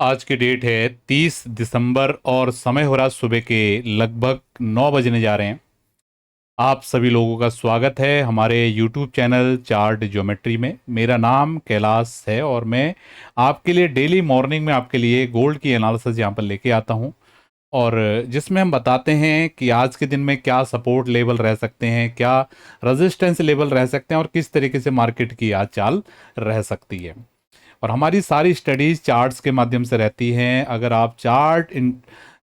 आज की डेट है 30 दिसंबर और समय हो रहा सुबह के लगभग 9 बजने जा रहे हैं। आप सभी लोगों का स्वागत है हमारे YouTube चैनल चार्ट ज्योमेट्री में। मेरा नाम कैलाश है और मैं आपके लिए डेली मॉर्निंग में आपके लिए गोल्ड की एनालिसिस यहाँ पर लेके आता हूँ, और जिसमें हम बताते हैं कि आज के दिन में क्या सपोर्ट लेवल रह सकते हैं, क्या रेजिस्टेंस लेवल रह सकते हैं और किस तरीके से मार्केट की आज चाल रह सकती है। और हमारी सारी स्टडीज चार्ट्स के माध्यम से रहती हैं। अगर आप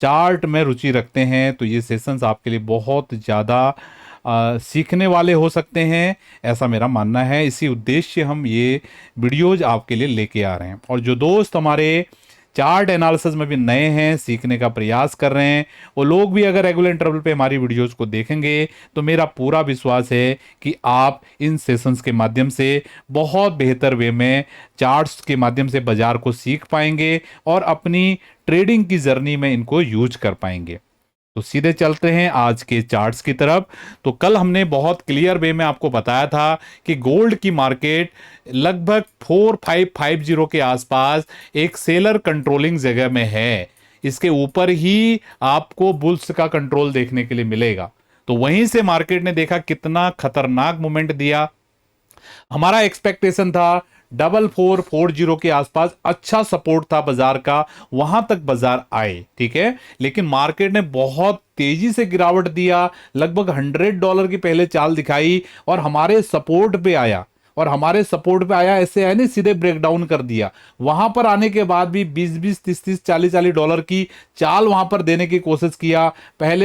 चार्ट में रुचि रखते हैं तो ये सेशंस आपके लिए बहुत ज़्यादा सीखने वाले हो सकते हैं, ऐसा मेरा मानना है। इसी उद्देश्य से हम ये वीडियोज आपके लिए लेके आ रहे हैं। और जो दोस्त हमारे चार्ट एनालिसिस में भी नए हैं, सीखने का प्रयास कर रहे हैं, वो लोग भी अगर रेगुलर इंटरवल पे हमारी वीडियोस को देखेंगे तो मेरा पूरा विश्वास है कि आप इन सेशंस के माध्यम से बहुत बेहतर वे में चार्ट्स के माध्यम से बाजार को सीख पाएंगे और अपनी ट्रेडिंग की जर्नी में इनको यूज कर पाएंगे। तो सीधे चलते हैं आज के चार्ट्स की तरफ। तो कल हमने बहुत क्लियर वे में आपको बताया था कि गोल्ड की मार्केट लगभग 4550 के आसपास एक सेलर कंट्रोलिंग जगह में है। इसके ऊपर ही आपको बुल्स का कंट्रोल देखने के लिए मिलेगा। तो वहीं से मार्केट ने देखा कितना खतरनाक मूवमेंट दिया। हमारा एक्सपेक्टेशन था 4440 के आसपास अच्छा सपोर्ट था बाजार का, वहां तक बाजार आए, ठीक है। लेकिन मार्केट ने बहुत तेजी से गिरावट दिया, लगभग $100 की पहले चाल दिखाई और हमारे सपोर्ट पे आया। ऐसे है नहीं, सीधे ब्रेकडाउन कर दिया। वहां पर आने के बाद भी 20-20, 30-30, 40-40 डॉलर की चाल वहां पर देने की कोशिश किया।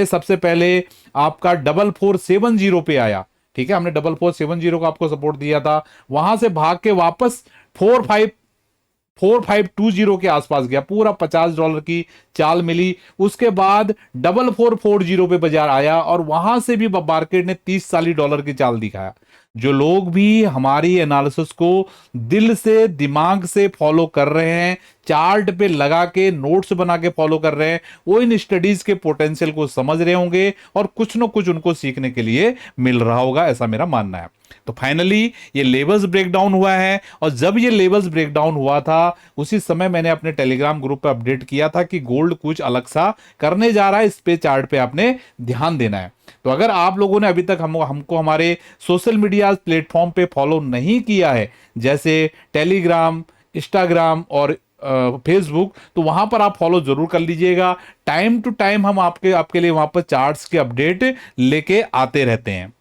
सबसे पहले आपका 4470 पे आया, ठीक है। हमने 4470 को आपको सपोर्ट दिया था। वहां से भाग के वापस 4520 के आसपास गया, पूरा $50 की चाल मिली। उसके बाद 4440 पे बाजार आया और वहां से भी मार्केट ने 30-40 की चाल दिखाया। जो लोग भी हमारी एनालिसिस को दिल से दिमाग से फॉलो कर रहे हैं, चार्ट पे लगा के नोट्स बना के फॉलो कर रहे हैं, वो इन स्टडीज के पोटेंशियल को समझ रहे होंगे और कुछ ना कुछ उनको सीखने के लिए मिल रहा होगा, ऐसा मेरा मानना है। तो फाइनली ये लेवल्स ब्रेकडाउन हुआ है, और जब ये लेवल्स ब्रेकडाउन हुआ था उसी समय मैंने अपने टेलीग्राम ग्रुप पे अपडेट किया था कि गोल्ड कुछ अलग सा करने जा रहा है, इस पे चार्ट पे आपने ध्यान देना है। तो अगर आप लोगों ने अभी तक हमको हमारे सोशल मीडिया प्लेटफॉर्म पे फॉलो नहीं किया है, जैसे टेलीग्राम, इंस्टाग्राम और फेसबुक, तो वहां पर आप फॉलो जरूर कर लीजिएगा। टाइम टू टाइम हम आपके लिए वहां पर चार्ट्स के अपडेट लेके आते रहते हैं।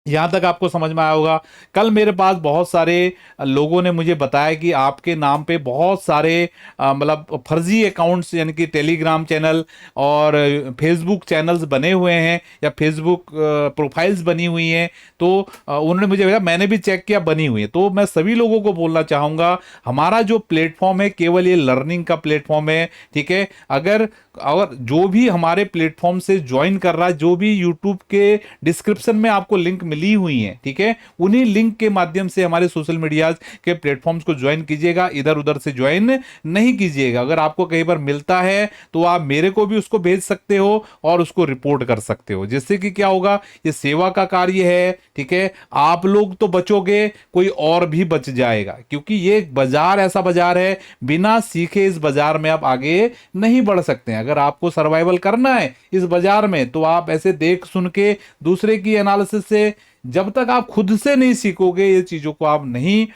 यहां तक आपको समझ में आया होगा। कल मेरे पास बहुत सारे लोगों ने मुझे बताया कि आपके नाम पे बहुत सारे मतलब फर्जी अकाउंट्स, यानी कि टेलीग्राम चैनल और फेसबुक चैनल्स बने हुए हैं या फेसबुक प्रोफाइल्स बनी हुई हैं। तो उन्होंने मुझे बताया, मैंने भी चेक किया, बनी हुई है। तो मैं सभी लोगों को बोलना चाहूंगा, हमारा जो प्लेटफॉर्म है केवल ये लर्निंग का प्लेटफॉर्म है, ठीक है। अगर जो भी हमारे प्लेटफॉर्म से ज्वाइन कर रहा है, जो भी यूट्यूब के डिस्क्रिप्शन में आपको लिंक मिली हुई है, ठीक है, उन्हीं लिंक के माध्यम से हमारे सोशल मीडिया के प्लेटफॉर्म्स को ज्वाइन कीजिएगा, इधर उधर से ज्वाइन नहीं कीजिएगा। अगर आपको कहीं पर मिलता है तो आप मेरे को भी उसको भेज सकते हो और उसको रिपोर्ट कर सकते हो, जिससे कि क्या होगा, ये सेवा का कार्य है, ठीक है। आप लोग तो बचोगे, कोई और भी बच जाएगा, क्योंकि ये बाजार ऐसा बाजार है, बिना सीखे इस बाजार में आप आगे नहीं बढ़ सकते हैं। अगर आपको सर्वाइवल करना है इस बाजार में तो आप ऐसे देख सुन के दूसरे की एनालिसिस से, जब तक आप खुद से नहीं सीखोगे ये चीजों को, आप नहीं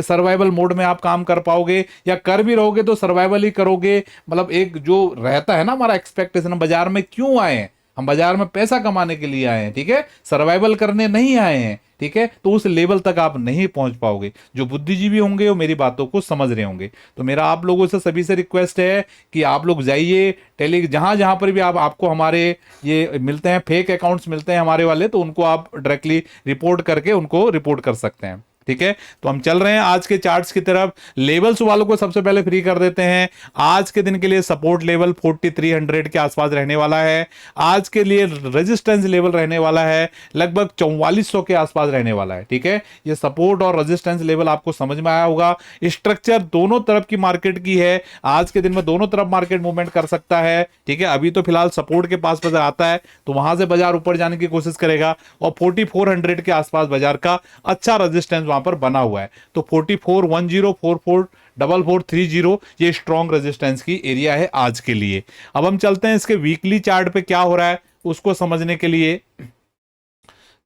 सर्वाइवल मोड में आप काम कर पाओगे, या कर भी रहोगे तो सर्वाइवल ही करोगे। मतलब एक जो रहता है ना हमारा एक्सपेक्टेशन, बाजार में क्यों आए हैं, हम बाजार में पैसा कमाने के लिए आए हैं, ठीक है, सर्वाइवल करने नहीं आए हैं, ठीक है। तो उस लेवल तक आप नहीं पहुंच पाओगे। जो बुद्धिजीवी होंगे वो मेरी बातों को समझ रहे होंगे। तो मेरा आप लोगों से सभी से रिक्वेस्ट है कि आप लोग जाइए जहां जहां पर भी आपको हमारे ये मिलते हैं, फेक अकाउंट्स मिलते हैं हमारे वाले, तो उनको आप डायरेक्टली रिपोर्ट करके उनको रिपोर्ट कर सकते हैं, ठीक है। तो हम चल रहे हैं आज के चार्ट्स की तरफ। लेवल्स वालों को सबसे पहले फ्री कर देते हैं। आज के दिन के लिए सपोर्ट लेवल 4300 के आसपास रहने वाला है। आज के लिए रेजिस्टेंस लेवल रहने वाला है लगभग 4400 के आसपास रहने वाला है, ठीक है। ये सपोर्ट और रेजिस्टेंस लेवल आपको समझ में आया होगा। स्ट्रक्चर दोनों तरफ की मार्केट की है, आज के दिन में दोनों तरफ मार्केट मूवमेंट कर सकता है, ठीक है। अभी तो फिलहाल सपोर्ट के पास बाजार आता है तो वहां से बाजार ऊपर जाने की कोशिश करेगा, और 4400 के आसपास बाजार का अच्छा रेजिस्टेंस वहां पर बना हुआ है। तो 4410, 444430 ये स्ट्रॉन्ग रेजिस्टेंस की एरिया है आज के लिए। अब हम चलते हैं इसके वीकली चार्ट पे क्या हो रहा है उसको समझने के लिए।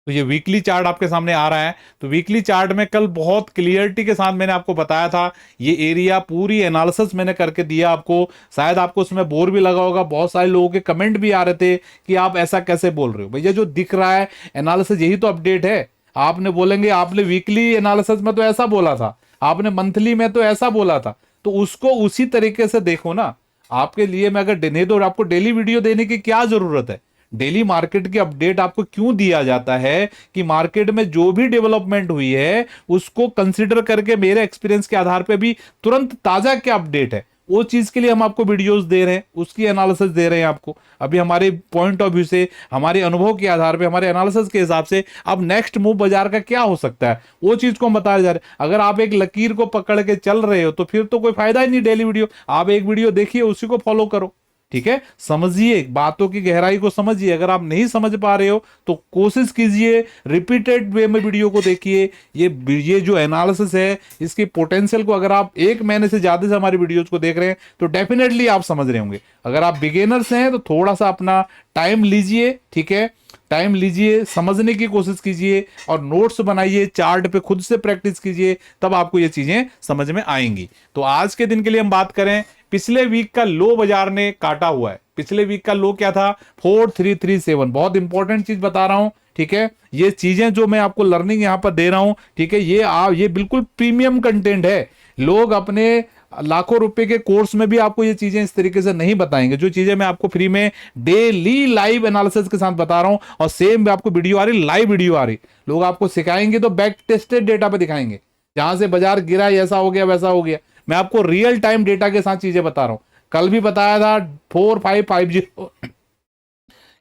तो ये वीकली चार्ट आपके सामने आ रहा है। तो वीकली चार्ट में कल बहुत क्लियरिटी के साथ मैंने आपको बताया था, ये एरिया पूरी एनालिसिस मैंने करके दिया आपको। शायद आपको उसमें बोर भी लगा होगा, बहुत सारे लोगों के कमेंट भी आ रहे थे कि आप ऐसा कैसे बोल रहे हो। भैया जो दिख रहा है एनालिसिस यही तो अपडेट है। आपने बोलेंगे आपने वीकली एनालिसिस में तो ऐसा बोला था, आपने मंथली में तो ऐसा बोला था, तो उसको उसी तरीके से देखो ना। आपके लिए मैं अगर नहीं तो आपको डेली वीडियो देने की क्या जरूरत है। डेली मार्केट की अपडेट आपको क्यों दिया जाता है कि मार्केट में जो भी डेवलपमेंट हुई है उसको कंसीडर करके मेरे एक्सपीरियंस के आधार पे भी तुरंत ताजा क्या अपडेट है वो चीज के लिए हम आपको वीडियोस दे रहे हैं, उसकी एनालिसिस दे रहे हैं आपको। अभी हमारे पॉइंट ऑफ व्यू से, हमारे अनुभव के आधार पे, हमारे एनालिसिस के हिसाब से अब नेक्स्ट मूव बाजार का क्या हो सकता है वो चीज को हम बताया जा रहे हैं। अगर आप एक लकीर को पकड़ के चल रहे हो तो फिर तो कोई फायदा ही नहीं डेली वीडियो। आप एक वीडियो देखिए, उसी को फॉलो करो, ठीक है। समझिए, बातों की गहराई को समझिए। अगर आप नहीं समझ पा रहे हो तो कोशिश कीजिए, रिपीटेड वे में वीडियो को देखिए। ये जो एनालिसिस है इसकी पोटेंशियल को अगर आप 1 महीने से ज्यादा से हमारी वीडियोज को देख रहे हैं तो डेफिनेटली आप समझ रहे होंगे। अगर आप बिगिनर्स हैं तो थोड़ा सा अपना टाइम लीजिए, ठीक है, टाइम लीजिए, समझने की कोशिश कीजिए और नोट्स बनाइए, चार्ट पे खुद से प्रैक्टिस कीजिए, तब आपको ये चीजें समझ में आएंगी। तो आज के दिन के लिए हम बात करें, पिछले वीक का लो बाजार ने काटा हुआ है। पिछले वीक का लो क्या था? 4337। बहुत इंपॉर्टेंट चीज बता रहा हूं, ठीक है। ये चीजें जो मैं आपको लर्निंग यहां पर दे रहा हूं, ठीक है, ये बिल्कुल प्रीमियम कंटेंट है। लोग अपने लाखों रुपए के कोर्स में भी आपको ये चीजें इस तरीके से नहीं बताएंगे। जो चीजें मैं आपको फ्री में डेली लाइव एनालिसिस के साथ बता रहा हूं, और सेम आपको वीडियो आ रही, लाइव वीडियो आ रही, लोग आपको सिखाएंगे तो बैक टेस्टेड डेटा पे दिखाएंगे। जहां से बाजार गिरा ऐसा हो गया वैसा हो गया, मैं आपको रियल टाइम डेटा के साथ चीजें बता रहा हूं। कल भी बताया था 4550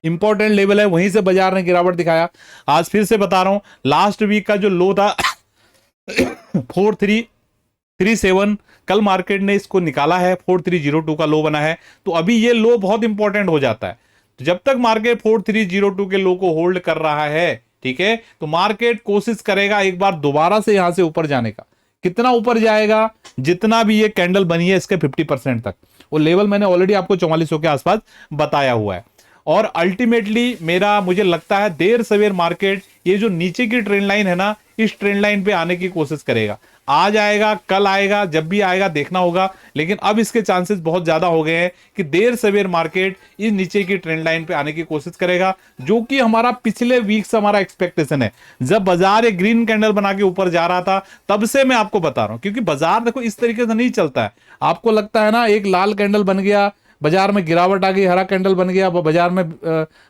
इंपॉर्टेंट लेवल है, वहीं से बाजार ने गिरावट दिखाया। आज फिर से बता रहा हूं, लास्ट वीक का जो लो था 4337, कल मार्केट ने इसको निकाला है, 4302 का लो बना है। तो अभी ये लो बहुत इंपॉर्टेंट हो जाता है। तो जब तक मार्केट 4302 के लो को होल्ड कर रहा है, ठीक है, तो मार्केट कोशिश करेगा एक बार दोबारा से यहां से ऊपर जाने का। कितना ऊपर जाएगा? जितना भी ये कैंडल बनी है इसके 50% तक। वो लेवल मैंने ऑलरेडी आपको 4400 के आसपास बताया हुआ है। और अल्टीमेटली मुझे लगता है देर सवेर मार्केट ये जो नीचे की ट्रेंड लाइन है ना, इस ट्रेंड लाइन पे आने की कोशिश करेगा। आज आएगा, कल आएगा, जब भी आएगा देखना होगा, लेकिन अब इसके चांसेस बहुत ज्यादा हो गए हैं कि देर सवेर मार्केट इस नीचे की ट्रेंड लाइन पे आने की कोशिश करेगा, जो कि हमारा पिछले वीक से हमारा एक्सपेक्टेशन है। जब बाजार एक ग्रीन कैंडल बना के ऊपर जा रहा था तब से मैं आपको बता रहा हूं, क्योंकि बाजार देखो इस तरीके से नहीं चलता है। आपको लगता है ना एक लाल कैंडल बन गया, बाजार में गिरावट आ गई, हरा कैंडल बन गया, बाजार में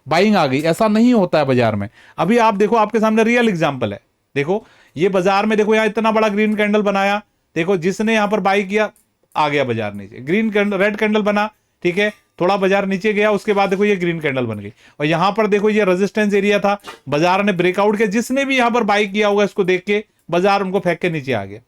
बाइंग आ गई, ऐसा नहीं होता है बाजार में। अभी आप देखो, आपके सामने रियल एग्जांपल है। देखो ये बाजार में, देखो यहां इतना बड़ा ग्रीन कैंडल बनाया, देखो जिसने यहां पर बाई किया आ गया बाजार नीचे, ग्रीन कैंडल, रेड कैंडल बना, ठीक है, थोड़ा बाजार नीचे गया, उसके बाद देखो ये ग्रीन कैंडल बन गई। और यहां पर देखो ये रेजिस्टेंस एरिया था, बाजार ने ब्रेकआउट किया, जिसने भी यहां पर बाई किया होगा इसको देख के बाजार उनको फेंक के नीचे आ गया,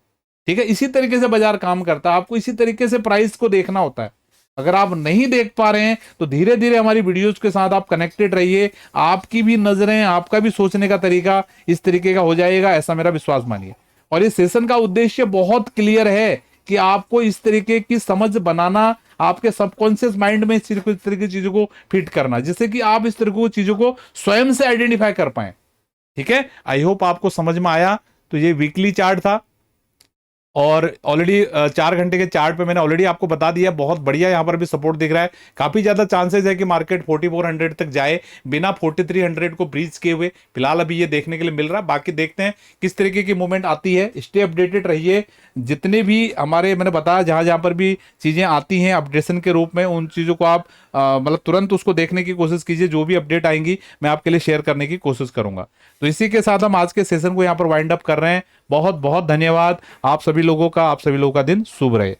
ठीक है। इसी तरीके से बाजार काम करता है, आपको इसी तरीके से प्राइस को देखना होता है। अगर आप नहीं देख पा रहे हैं तो धीरे धीरे हमारी वीडियोस के साथ आप कनेक्टेड रहिए, आपकी भी नजरें, आपका भी सोचने का तरीका इस तरीके का हो जाएगा, ऐसा मेरा विश्वास मानिए। और इस सेशन का उद्देश्य बहुत क्लियर है कि आपको इस तरीके की समझ बनाना, आपके सबकॉन्शियस माइंड में इस तरह की चीजों को फिट करना, जिससे कि आप इस तरह की चीजों को स्वयं से आइडेंटिफाई कर पाए, ठीक है। आई होप आपको समझ में आया। तो ये वीकली चार्ट था, और ऑलरेडी 4 घंटे के चार्ट पे मैंने ऑलरेडी आपको बता दिया, बहुत बढ़िया यहां पर भी सपोर्ट दिख रहा है। काफी ज्यादा चांसेस है कि मार्केट 4400 तक जाए बिना 4300 को ब्रीच किए हुए। फिलहाल अभी ये देखने के लिए मिल रहा है, बाकी देखते हैं किस तरीके की मूवमेंट आती है। स्टे अपडेटेड रहिए, जितने भी हमारे मैंने बताया जहां जहां पर भी चीजें आती हैं अपडेशन के रूप में, उन चीजों को आप मतलब तुरंत उसको देखने की कोशिश कीजिए। जो भी अपडेट आएंगी मैं आपके लिए शेयर करने की कोशिश करूंगा। तो इसी के साथ हम आज के सेशन को यहाँ पर वाइंड अप कर रहे हैं। बहुत बहुत धन्यवाद आप सभी लोगों का, आप सभी लोगों का दिन शुभ रहे।